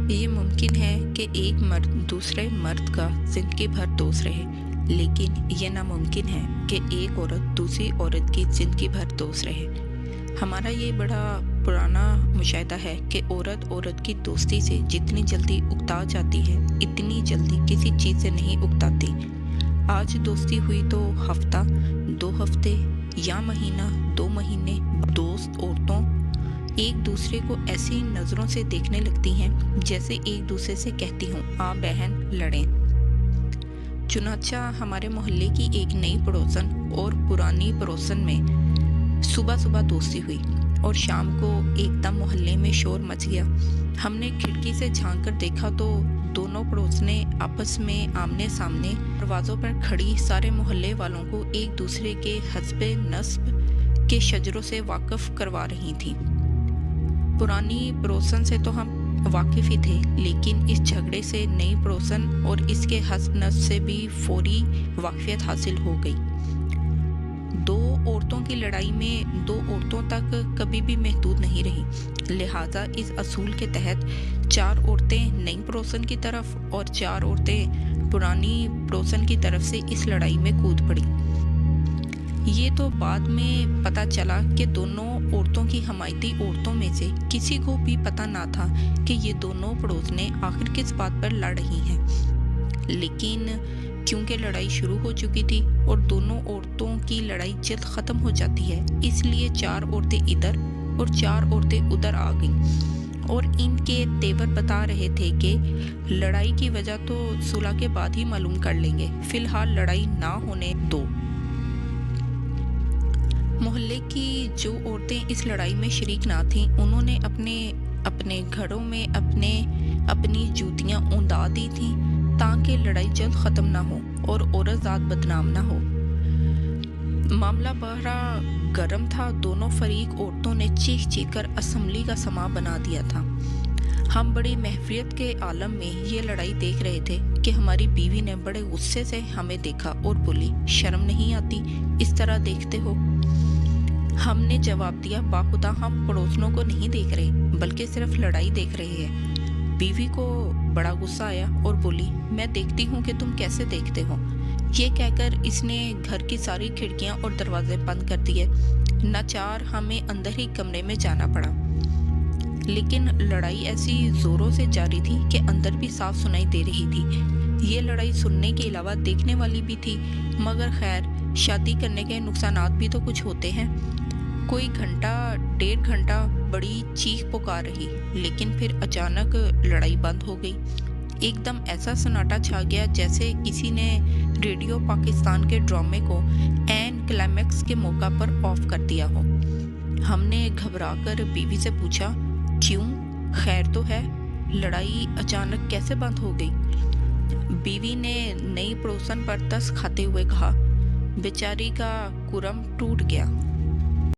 ये मुमकिन है कि एक मर्द दूसरे मर्द का ज़िंदगी भर दोस्त रहे, लेकिन ये नामुमकिन है कि एक औरत दूसरी औरत की ज़िंदगी भर दोस्त रहे। हमारा ये बड़ा पुराना मुशाहिदा है कि औरत औरत की दोस्ती से जितनी जल्दी उकता जाती है, इतनी जल्दी किसी चीज़ से नहीं उकताती। आज दोस्ती हुई तो हफ्ता, 2 हफ्ते या महीना, 2 महीने दोस्त औरतों एक दूसरे को ऐसी नज़रों से देखने लगती हैं जैसे एक दूसरे से कहती हूँ आ बहन लड़ें। चुनाचा हमारे मोहल्ले की एक नई पड़ोसन और पुरानी पड़ोसन में सुबह सुबह दोस्ती हुई और शाम को एकदम मोहल्ले में शोर मच गया। हमने खिड़की से झांक कर देखा तो दोनों पड़ोसने आपस में आमने सामने दरवाज़ों पर खड़ी सारे मोहल्ले वालों को एक दूसरे के हस्बे नस्ब के शजरों से वाकिफ करवा रही थी। पुरानी पड़ोसन से तो हम वाकिफ़ ही थे, लेकिन इस झगड़े से नई पड़ोसन और इसके हस्ब नस्ब से भी फौरी वाकिफियत हासिल हो गई। 2 औरतों की लड़ाई में 2 औरतों तक कभी भी महदूद नहीं रही, लिहाजा इस असूल के तहत 4 औरतें नई पड़ोसन की तरफ और 4 औरतें पुरानी पड़ोसन की तरफ से इस लड़ाई में कूद पड़ी। ये तो बाद में पता चला कि दोनों औरतों की हमायती औरतों में से किसी को भी पता ना था कि ये दोनों पड़ोसनें आखिर किस बात पर लड़ रही हैं। लेकिन क्योंकि लड़ाई शुरू हो चुकी थी और दोनों औरतों की लड़ाई जल्द ख़त्म हो जाती है, इसलिए 4 औरतें इधर और 4 औरतें उधर आ गईं और इनके तेवर बता रहे थे कि लड़ाई की वजह तो सुलह के बाद ही मालूम कर लेंगे, फ़िलहाल लड़ाई ना होने दो। मोहल्ले की जो औरतें इस लड़ाई में शरीक ना थीं, उन्होंने अपने अपने घरों में अपनी जूतियां ऊंधा दी थीं ताकि लड़ाई जल्द ख़त्म ना हो और औरत ज़ात बदनाम ना हो। मामला बड़ा गर्म था। दोनों फरीक औरतों ने चीख चीख कर असम्बली का समा बना दिया था। हम बड़ी महफियत के आलम में ये लड़ाई देख रहे थे कि हमारी बीवी ने बड़े गुस्से से हमें देखा और बोली, शर्म नहीं आती, इस तरह देखते हो? हमने जवाब दिया, बाखुदा हम पड़ोसनों को नहीं देख रहे बल्कि सिर्फ लड़ाई देख रहे हैं। बीवी को बड़ा गुस्सा आया और बोली, मैं देखती हूँ कि तुम कैसे देखते हो। ये कहकर इसने घर की सारी खिड़कियाँ और दरवाजे बंद कर दिए। नाचार हमें अंदर ही कमरे में जाना पड़ा, लेकिन लड़ाई ऐसी जोरों से जारी थी कि अंदर भी साफ सुनाई दे रही थी। ये लड़ाई सुनने के अलावा देखने वाली भी थी, मगर खैर शादी करने के नुकसानात भी तो कुछ होते हैं। कोई घंटा 1.5 घंटा बड़ी चीख पुकार रही, लेकिन फिर अचानक लड़ाई बंद हो गई। एकदम ऐसा सन्नाटा छा गया जैसे किसी ने रेडियो पाकिस्तान के ड्रामे को एन क्लाइमैक्स के मौका पर ऑफ कर दिया हो। हमने घबराकर बीवी से पूछा, क्यों, खैर तो है? लड़ाई अचानक कैसे बंद हो गई? बीवी ने नई पड़ोसन पर तरस खाते हुए कहा, बेचारी का कुरम टूट गया।